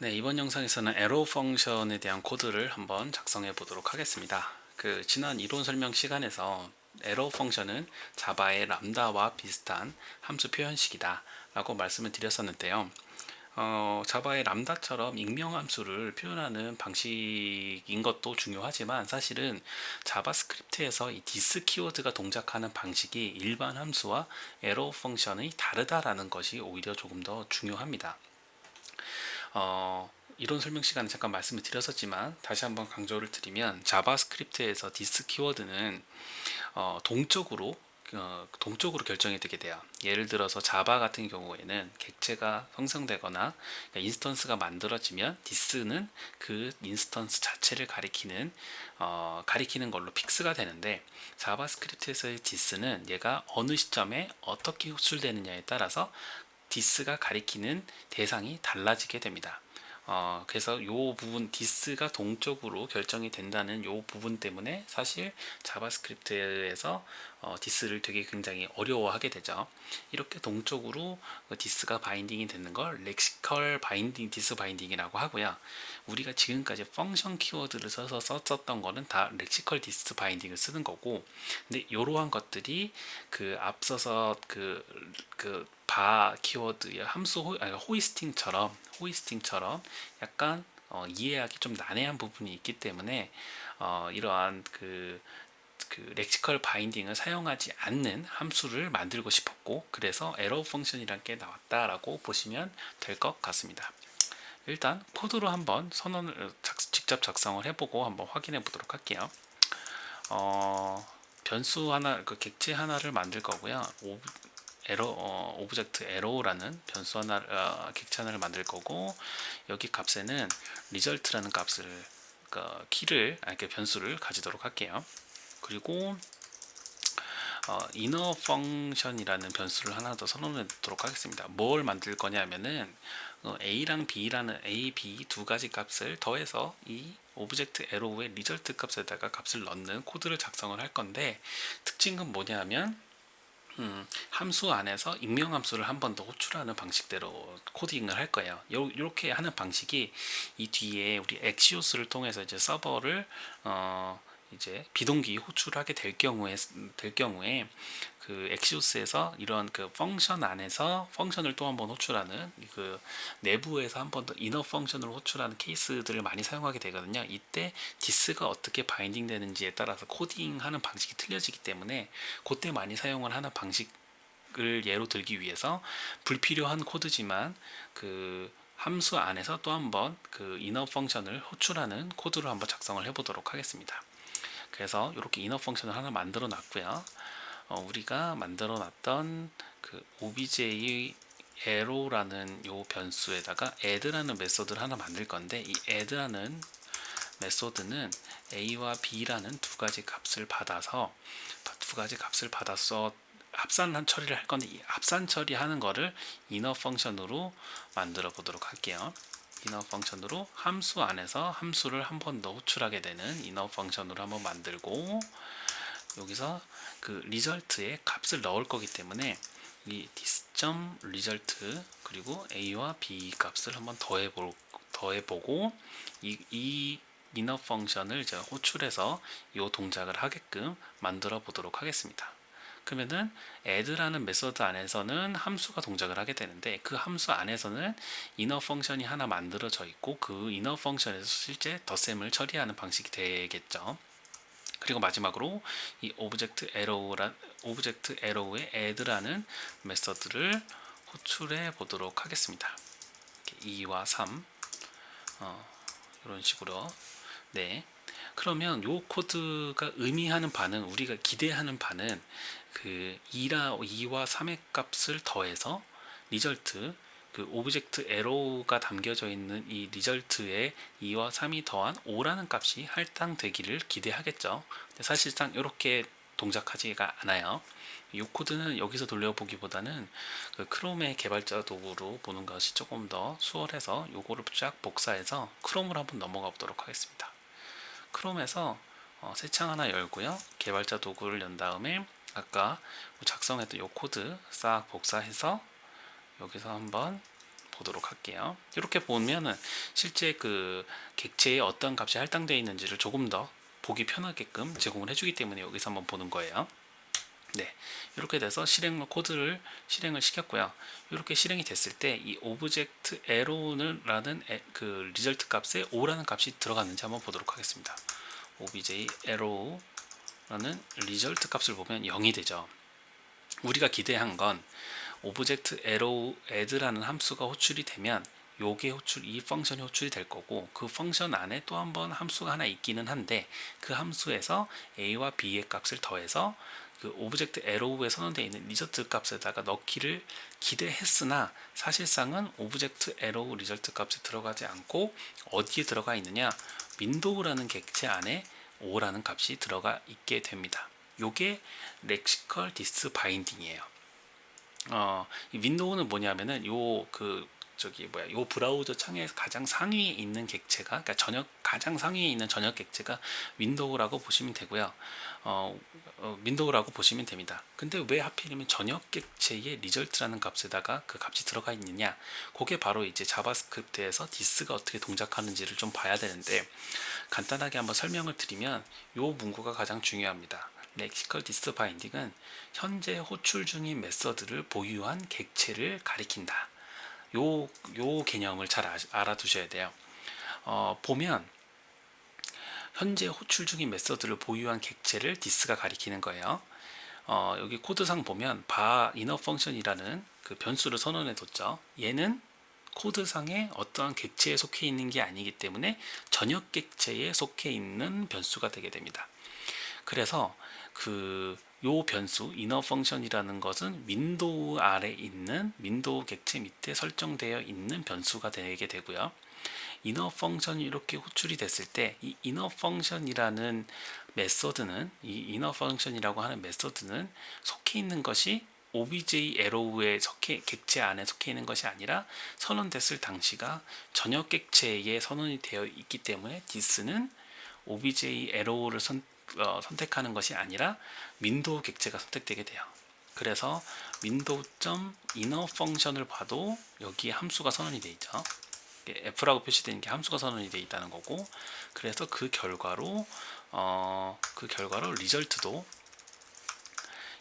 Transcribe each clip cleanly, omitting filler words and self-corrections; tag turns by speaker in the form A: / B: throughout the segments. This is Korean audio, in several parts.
A: 네, 이번 영상에서는 arrow 펑션에 대한 코드를 한번 작성해 보도록 하겠습니다. 지난 이론 설명 시간에서 arrow 펑션은 자바의 람다와 비슷한 함수 표현식이다 라고 말씀을 드렸었는데요. 자바의 람다처럼 익명 함수를 표현하는 방식인 것도 중요하지만 사실은 자바스크립트에서 이 디스 키워드가 동작하는 방식이 일반 함수와 arrow 펑션이 다르다라는 것이 오히려 조금 더 중요합니다. 이론 설명 시간에 잠깐 말씀을 드렸었지만 다시 한번 강조를 드리면 자바스크립트에서 디스 키워드는 동적으로 결정이 되게 돼요. 예를 들어서 자바 같은 경우에는 객체가 생성되거나 인스턴스가 만들어지면 디스는 그 인스턴스 자체를 가리키는 걸로 픽스가 되는데, 자바스크립트에서의 디스는 얘가 어느 시점에 어떻게 호출되느냐에 따라서 디스가 가리키는 대상이 달라지게 됩니다. 그래서 이 부분 디스가 동적으로 결정이 된다는 이 부분 때문에 사실 자바스크립트에서 디스를 되게 굉장히 어려워하게 되죠. 이렇게 동적으로 디스가 바인딩이 되는 걸 렉시컬 바인딩, 디스 바인딩이라고 하고요. 우리가 지금까지 펑션 키워드를 써서 썼던 거는 다 렉시컬 디스 바인딩을 쓰는 거고, 근데 이러한 것들이 앞서서 바 키워드의 호이스팅처럼 약간 이해하기 좀 난해한 부분이 있기 때문에 이러한 렉시컬 바인딩을 사용하지 않는 함수를 만들고 싶었고, 그래서 에러 펑션이란 게 나왔다라고 보시면 될 것 같습니다. 일단 코드로 한번 직접 작성을 해보고 한번 확인해 보도록 할게요. 변수 하나, 객체 하나를 만들 거고요. 오브젝트 에러라는 변수 객체 하나를 만들 거고, 여기 값에는 result라는 값을 변수를 가지도록 할게요. 그리고 inner function이라는 변수를 하나 더 선언해 두도록 하겠습니다. 뭘 만들 거냐면은 a랑 b라는 a, b 두 가지 값을 더해서 이 오브젝트 에러의 result 값에다가 값을 넣는 코드를 작성을 할 건데, 특징은 뭐냐면 함수 안에서 익명 함수를 한 번 더 호출하는 방식대로 코딩을 할 거예요. 이렇게 하는 방식이 이 뒤에 우리 엑시오스를 통해서 이제 서버를 이제 비동기 호출하게 될 경우에 엑시오스에서 이런 펑션 안에서 펑션을 또 한 번 호출하는 내부에서 한 번 더 이너 펑션을 호출하는 케이스들을 많이 사용하게 되거든요. 이때 디스가 어떻게 바인딩 되는지에 따라서 코딩하는 방식이 틀려지기 때문에 그때 많이 사용을 하는 방식을 예로 들기 위해서 불필요한 코드지만 함수 안에서 또 한 번 이너 펑션을 호출하는 코드로 한번 작성을 해보도록 하겠습니다. 그래서 이렇게 이너 펑션을 하나 만들어 놨고요. 우리가 만들어 놨던 obj arrow라는 요 변수에다가 add라는 메소드를 하나 만들 건데, 이 add라는 메소드는 a와 b라는 두 가지 값을 받아서 합산 처리를 할 건데, 이 합산 처리하는 거를 inner 펑션으로 만들어 보도록 할게요. 이너 펑션으로 함수 안에서 함수를 한 번 더 호출하게 되는 이너 펑션으로 한번 만들고, 여기서 리절트에 값을 넣을 거기 때문에 이 dis.result 그리고 a와 b 값을 한번 더해보고 이 이너 펑션을 제가 호출해서 이 동작을 하게끔 만들어 보도록 하겠습니다. 그러면은 add라는 메소드 안에서는 함수가 동작을 하게 되는데, 그 함수 안에서는 inner 펑션이 하나 만들어져 있고, 그 inner 펑션에서 실제 덧셈을 처리하는 방식이 되겠죠. 그리고 마지막으로 이 오브젝트 에러의 add라는 메소드를 호출해 보도록 하겠습니다. 2와 3 이런 식으로. 네. 그러면 요 코드가 의미하는 바는, 우리가 기대하는 바는 2와 3의 값을 더해서 리절트, 오브젝트 에러가 담겨져 있는 이 리절트에 2와 3이 더한 5라는 값이 할당되기를 기대하겠죠. 근데 사실상 이렇게 동작하지가 않아요. 이 코드는 여기서 돌려보기보다는 크롬의 개발자 도구로 보는 것이 조금 더 수월해서 요거를 쫙 복사해서 크롬으로 한번 넘어가 보도록 하겠습니다. 크롬에서 새 창 하나 열고요. 개발자 도구를 연 다음에 아까 작성했던 이 코드 싹 복사해서 여기서 한번 보도록 할게요. 이렇게 보면은 실제 그 객체에 어떤 값이 할당되어 있는지를 조금 더 보기 편하게끔 제공을 해주기 때문에 여기서 한번 보는 거예요. 네, 이렇게 돼서 실행 코드를 실행을 시켰고요. 이렇게 실행이 됐을 때 이 오브젝트 arrow라는 그 리절트 값에 5라는 값이 들어갔는지 한번 보도록 하겠습니다. obj arrow라는 리절트 값을 보면 0이 되죠. 우리가 기대한 건 오브젝트 arrow add라는 함수가 호출이 되면 이 펑션이 호출이 될 거고, 그 펑션 안에 또 한 번 함수가 하나 있기는 한데 그 함수에서 a와 b의 값을 더해서 그 오브젝트 arrow에 선언되어 있는 리절트 값에다가 넣기를 기대했으나 사실상은 오브젝트 arrow 리절트 값에 들어가지 않고 어디에 들어가 있느냐, 윈도우라는 객체 안에 5라는 값이 들어가 있게 됩니다. 요게 렉시컬 디스 바인딩이에요. 이 윈도우는 뭐냐면은 요 브라우저 창의 가장 상위에 있는 객체가, 그러니까 가장 상위에 있는 전역 객체가 윈도우라고 보시면 되고요. 윈도우라고 보시면 됩니다. 근데 왜 하필이면 전역 객체의 리절트라는 값에다가 그 값이 들어가 있느냐? 그게 바로 이제 자바스크립트에서 디스가 어떻게 동작하는지를 좀 봐야 되는데, 간단하게 한번 설명을 드리면 요 문구가 가장 중요합니다. 렉시컬 디스 바인딩은 현재 호출 중인 메서드를 보유한 객체를 가리킨다. 요 개념을 잘 알아두셔야 돼요. 보면 현재 호출 중인 메서드를 보유한 객체를 디스가 가리키는 거예요. 여기 코드상 보면 inner function이라는 그 변수를 선언해 뒀죠. 얘는 코드상에 어떠한 객체에 속해 있는 게 아니기 때문에 전역 객체에 속해 있는 변수가 되게 됩니다. 그래서 요 변수 inner function이라는 것은 윈도우 아래 있는 윈도우 객체 밑에 설정되어 있는 변수가 되게 되고요. inner function이 이렇게 호출이 됐을 때 이 inner function이라는 메서드는, 이 inner function이라고 하는 메서드는 속해 있는 것이 obj arrow의 객체 안에 속해 있는 것이 아니라 선언됐을 당시가 전역 객체에 선언이 되어 있기 때문에 this는 obj arrow를 선택하는 것이 아니라 윈도우 객체가 선택되게 돼요. 그래서 window.inner function을 봐도 여기에 함수가 선언이 되어 있죠. F라고 표시되는 게 함수가 선언이 되어 있다는 거고, 그래서 그 결과로 리절트도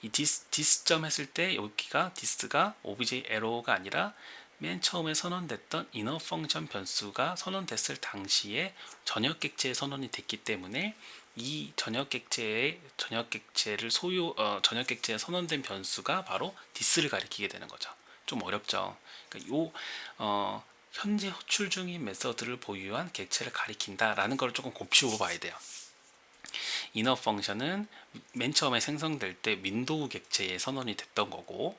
A: 이 디스점 했을 때 여기가 디스가 obj arrow가 아니라 맨 처음에 선언됐던 inner function 변수가 선언됐을 당시에 전역 객체에 선언이 됐기 때문에 이 전역 객체에 선언된 변수가 바로 디스를 가리키게 되는 거죠. 좀 어렵죠. 그러니까 현재 호출 중인 메서드를 보유한 객체를 가리킨다라는 걸 조금 곱씹어 봐야 돼요. inner function은 맨 처음에 생성될 때 윈도우 객체에 선언이 됐던 거고,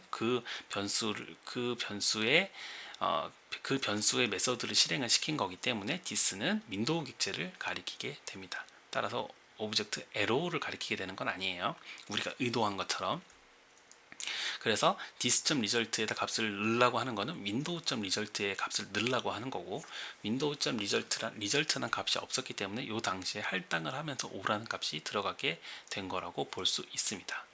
A: 그 변수의 메서드를 실행을 시킨 거기 때문에 this는 윈도우 객체를 가리키게 됩니다. 따라서 오브젝트 arrow를 가리키게 되는 건 아니에요. 우리가 의도한 것처럼. 그래서 this.result에다 값을 넣으려고 하는 거는 window.result의 값을 넣으려고 하는 거고, window.result라는 값이 없었기 때문에 이 당시에 할당을 하면서 5라는 값이 들어가게 된 거라고 볼 수 있습니다.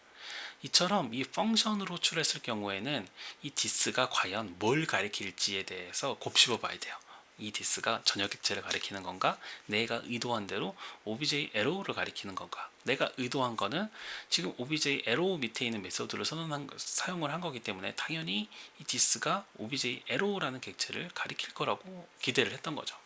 A: 이처럼 이 펑션으로 호출했을 경우에는 이 this가 과연 뭘 가리킬지에 대해서 곱씹어 봐야 돼요. 이 this가 전역 객체를 가리키는 건가, 내가 의도한 대로 obj arrow를 가리키는 건가. 내가 의도한 거는 지금 obj arrow 밑에 있는 메서드를 사용을 한 거기 때문에 당연히 이 this가 obj arrow라는 객체를 가리킬 거라고 기대를 했던 거죠.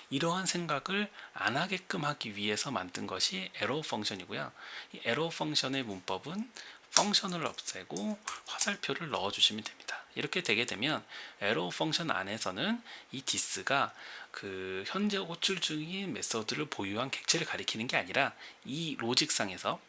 A: 이러한 생각을 안 하게끔 하기 위해서 만든 것이 arrow 펑션이고요. 이 arrow 펑션의 문법은 펑션을 없애고 화살표를 넣어주시면 됩니다. 이렇게 되게 되면 arrow 펑션 안에서는 이 this가 그 현재 호출 중인 메서드를 보유한 객체를 가리키는 게 아니라 이 로직상에서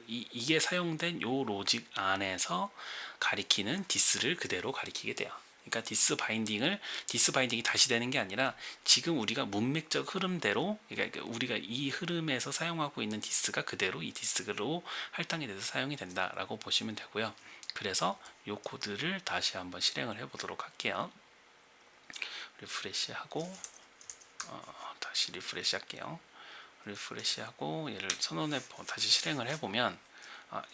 A: 이게 사용된 요 로직 안에서 가리키는 this를 그대로 가리키게 돼요. 그러니까 디스 바인딩이 다시 되는 게 아니라 지금 우리가 문맥적 흐름대로, 그러니까 우리가 이 흐름에서 사용하고 있는 디스가 그대로 이 디스로 할당이 돼서 사용이 된다라고 보시면 되고요. 그래서 이 코드를 다시 한번 실행을 해보도록 할게요. 리프레시하고 다시 리프레시할게요. 리프레시하고 얘를 선언해 다시 실행을 해보면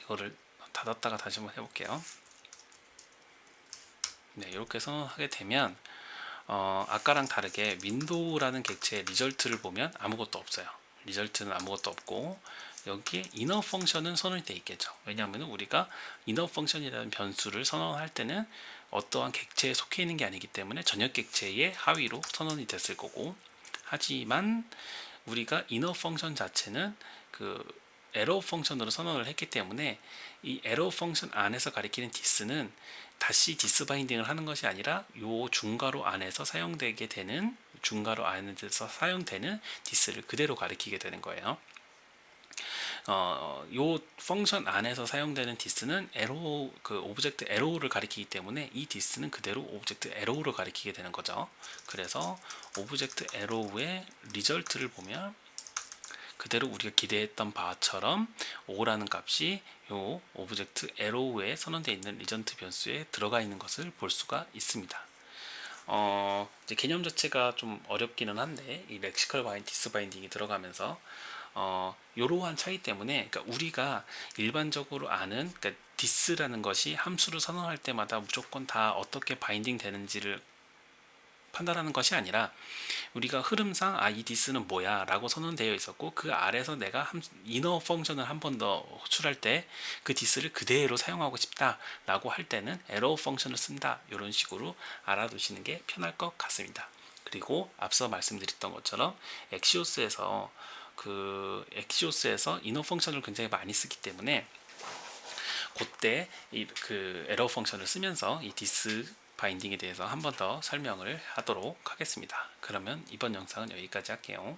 A: 이거를 닫았다가 다시 한번 해볼게요. 네, 이렇게 선언하게 되면 아까랑 다르게 윈도우라는 객체의 리절트를 보면 아무것도 없어요. 리절트는 아무것도 없고 여기에 이너 펑션은 선언이 되어 있겠죠. 왜냐하면 우리가 이너 펑션이라는 변수를 선언할 때는 어떠한 객체에 속해 있는 게 아니기 때문에 전역 객체의 하위로 선언이 됐을 거고, 하지만 우리가 이너 펑션 자체는 그 에러 펑션으로 선언을 했기 때문에 이 에러 펑션 안에서 가리키는 디스는 다시 디스 바인딩을 하는 것이 아니라 요 중괄호 안에서 사용되게 되는, 중괄호 안에서 사용되는 디스를 그대로 가리키게 되는 거예요. 요 펑션 안에서 사용되는 디스는 에로, 그 오브젝트 에로우를 가리키기 때문에 이 디스는 그대로 오브젝트 에로우를 가리키게 되는 거죠. 그래서 오브젝트 에로우의 리절트를 보면 그대로 우리가 기대했던 바처럼 5라는 값이 요 오브젝트 에로우에 선언되어 있는 리전트 변수에 들어가 있는 것을 볼 수가 있습니다. 이제 개념 자체가 좀 어렵기는 한데 이 렉시컬 바인 디스 바인딩이 들어가면서 이러한 차이 때문에, 그러니까 우리가 일반적으로 아는, 그러니까 디스라는 것이 함수를 선언할 때마다 무조건 다 어떻게 바인딩 되는지를 판단하는 것이 아니라 우리가 흐름상 이 디스는 뭐야 라고 선언되어 있었고, 그 아래서 내가 이너 펑션을 한 번 더 호출할 때 그 디스를 그대로 사용하고 싶다 라고 할 때는 에러 펑션을 쓴다, 이런 식으로 알아두시는 게 편할 것 같습니다. 그리고 앞서 말씀드렸던 것처럼 엑시오스에서 이너 펑션을 굉장히 많이 쓰기 때문에 그때 그 에러 펑션을 쓰면서 이 디스 바인딩에 대해서 한 번 더 설명을 하도록 하겠습니다. 그러면 이번 영상은 여기까지 할게요.